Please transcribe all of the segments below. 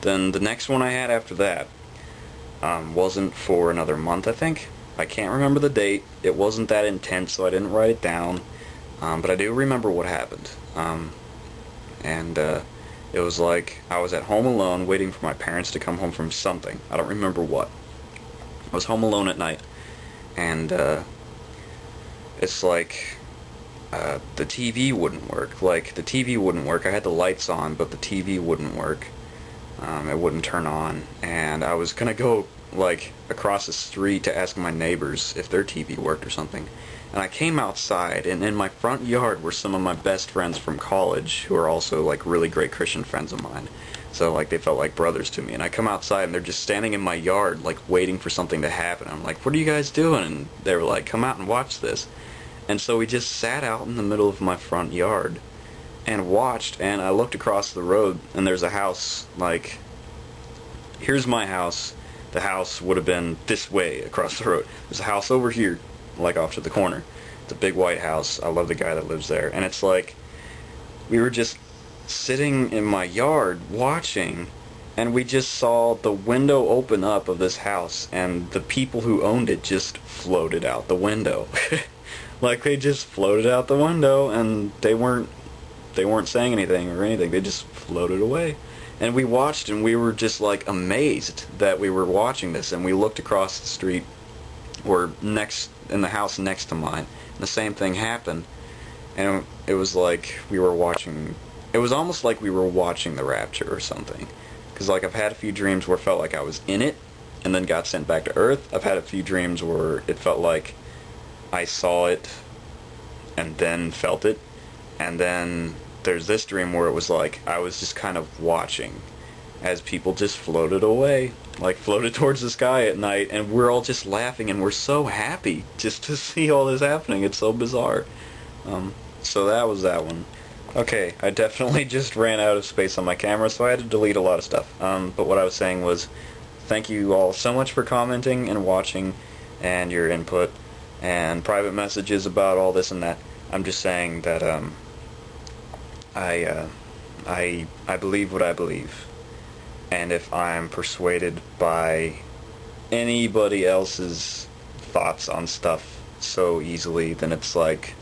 Then the next one I had after that wasn't for another month, I think. I can't remember the date. It wasn't that intense, so I didn't write it down. But I do remember what happened. And it was like I was at home alone waiting for my parents to come home from something. I don't remember what. I was home alone at night, and it's like the TV wouldn't work. Like, the TV wouldn't work. I had the lights on, but the TV wouldn't work. It wouldn't turn on, and I was gonna go like across the street to ask my neighbors if their TV worked or something. And I came outside, and in my front yard were some of my best friends from college, who are also like really great Christian friends of mine. So like they felt like brothers to me. And I come outside, and they're just standing in my yard, like waiting for something to happen. I'm like, "What are you guys doing?" And they were like, "Come out and watch this." And so we just sat out in the middle of my front yard and watched, and I looked across the road, and there's a house, like, here's my house. The house would have been this way across the road. There's a house over here, like off to the corner. It's a big white house. I love the guy that lives there. And it's like, we were just sitting in my yard watching, and we just saw the window open up of this house, and the people who owned it just floated out the window. Like, they just floated out the window, and they weren't saying anything or anything. They just floated away. And we watched, and we were just like amazed that we were watching this. And we looked across the street, or next in the house next to mine, and the same thing happened. And it was like we were watching. It was almost like we were watching the rapture or something. Because like, I've had a few dreams where it felt like I was in it, and then got sent back to Earth. I've had a few dreams where it felt like I saw it and then felt it. And then there's this dream where it was like I was just kind of watching as people just floated away, like floated towards the sky at night, and we're all just laughing, and we're so happy just to see all this happening. It's so bizarre. So that was that one. Okay, I definitely just ran out of space on my camera, so I had to delete a lot of stuff. But what I was saying was, thank you all so much for commenting and watching, and your input, and private messages about all this and that. I'm just saying that I believe what I believe, and if I'm persuaded by anybody else's thoughts on stuff so easily, then it's like,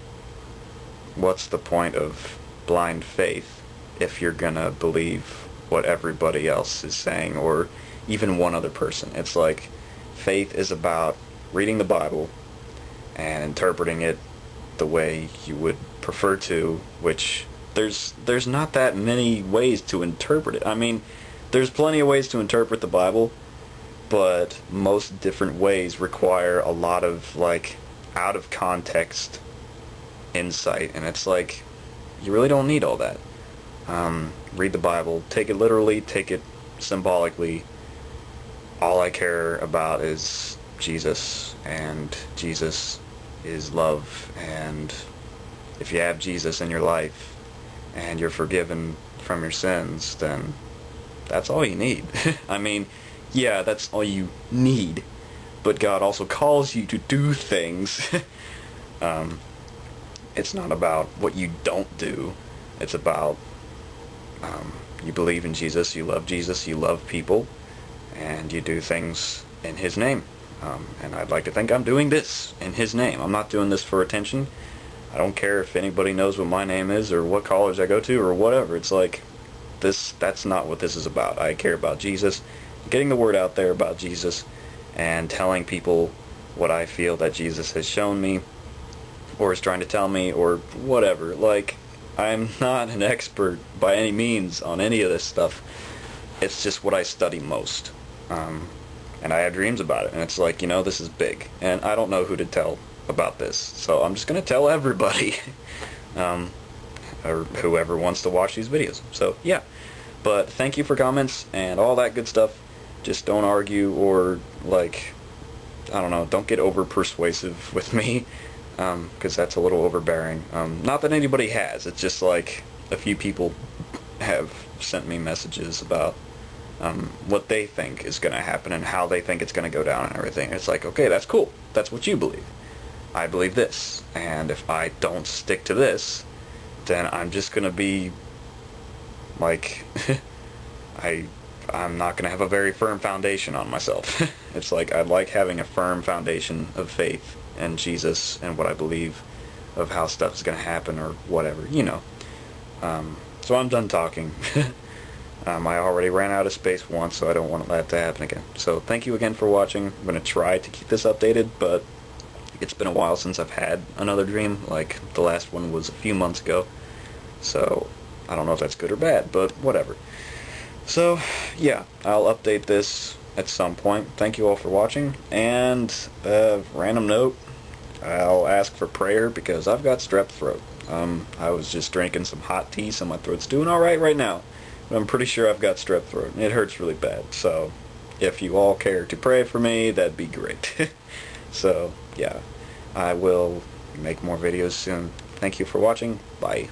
what's the point of blind faith if you're gonna believe what everybody else is saying, or even one other person? It's like, faith is about reading the Bible and interpreting it the way you would prefer to, which there's not that many ways to interpret it. I mean, there's plenty of ways to interpret the Bible, but most different ways require a lot of like out of context insight, and it's like, you really don't need all that. Read the Bible, take it literally, take it symbolically. All I care about is Jesus, and Jesus is love, and if you have Jesus in your life and you're forgiven from your sins, then that's all you need. I mean, yeah, that's all you need, but God also calls you to do things. It's not about what you don't do. It's about you believe in Jesus, you love people, and you do things in His name. And I'd like to think I'm doing this in His name. I'm not doing this for attention. I don't care if anybody knows what my name is, or what college I go to, or whatever. It's like, that's not what this is about. I care about Jesus, getting the word out there about Jesus, and telling people what I feel that Jesus has shown me, or is trying to tell me, or whatever. Like, I'm not an expert by any means on any of this stuff. It's just what I study most. And I have dreams about it, and it's like, this is big, and I don't know who to tell about this, so I'm just going to tell everybody, or whoever wants to watch these videos. So, yeah. But thank you for comments and all that good stuff. Just don't argue, or, like, I don't know, don't get over-persuasive with me, because that's a little overbearing. Not that anybody has, it's just like, a few people have sent me messages about what they think is going to happen and how they think it's going to go down and everything. It's like, okay, that's cool. That's what you believe. I believe this. And if I don't stick to this, then I'm just going to be like, I I'm not going to have a very firm foundation on myself. It's like I like having a firm foundation of faith in Jesus and what I believe of how stuff is going to happen or whatever, you know. So I'm done talking. I already ran out of space once, so I don't want that to happen again. So thank you again for watching. I'm going to try to keep this updated, but it's been a while since I've had another dream. Like, the last one was a few months ago. So I don't know if that's good or bad, but whatever. So, yeah, I'll update this at some point. Thank you all for watching, and random note, I'll ask for prayer because I've got strep throat. I was just drinking some hot tea, so my throat's doing alright right now. But I'm pretty sure I've got strep throat, and it hurts really bad. So, if you all care to pray for me, that'd be great. So, yeah, I will make more videos soon. Thank you for watching. Bye.